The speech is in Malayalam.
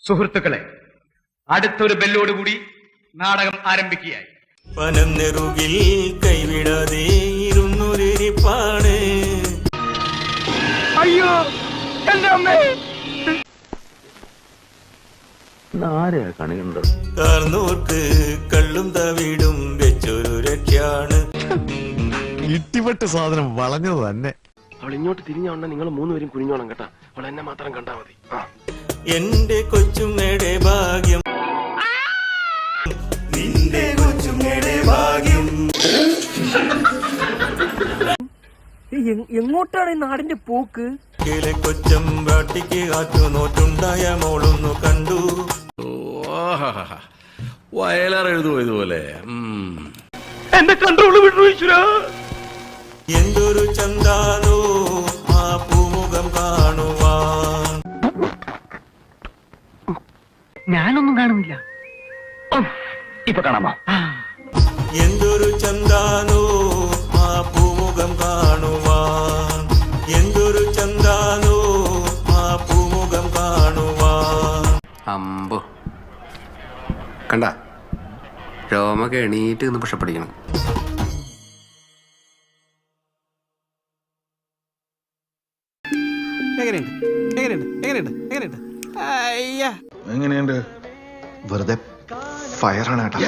സുഹൃത്തുക്കളെ, അടുത്തൊരു ബെല്ലോടുകൂടി നാടകം ആരംഭിക്കുകയായി. പനം നെറുകിൽ കൈവിടാതെ ഇരുന്നൊരിപ്പാണ്. അയ്യോ എന്റെ അമ്മേ! ആരെയാ കണി കണ്ടത്? കാർന്നോർക്ക് കള്ളും തവിടും വെച്ചൊരു രക്ഷയാണ്. ഇട്ടിപ്പെട്ട് സാധനം വളഞ്ഞത് തന്നെ. അവൾ ഇങ്ങോട്ട് തിരിഞ്ഞോണ്ട നിങ്ങൾ മൂന്നുപേരും കുനിഞ്ഞോണം കേട്ടാ. അവൾ എന്നെ മാത്രം കണ്ടാ മതി. എന്റെ കൊച്ചുമ്മയുടെ ഭാഗ്യം, നിന്റെ കൊച്ചുമ്മയുടെ ഭാഗ്യം. എങ്ങോട്ടാണ് ഈ നാടിന്റെ പോക്ക്? കിലെ കൊച്ചം വാട്ടിക്ക് കാറ്റു നോറ്റുണ്ടായ മോളൊന്നു കണ്ടു. വയലാർ എഴുതുമോ ഇതുപോലെ? എന്റെ കൺട്രോള് വിട്ടു ഈശ്വരാ. എന്തൊരു ചന്താനോ ആ പൂമുഖം കാണുവാൻ. ഞാനൊന്നും കാണുന്നില്ല. ഇപ്പൊ കാണാമോ? എന്തൊരു ചന്താനോ ആ പൂമുഖം കാണുവാൻ. എന്തൊരു ചന്താനോ ആ പൂമുഖം കാണുവാൻ. അമ്പോ കണ്ട രോമൊക്കെ എണീറ്റ് നിന്ന് പുഷപ്പടിക്കണം. എങ്ങനെയുണ്ട്? വെറുതെ ഫയറാണ് കേട്ടോ.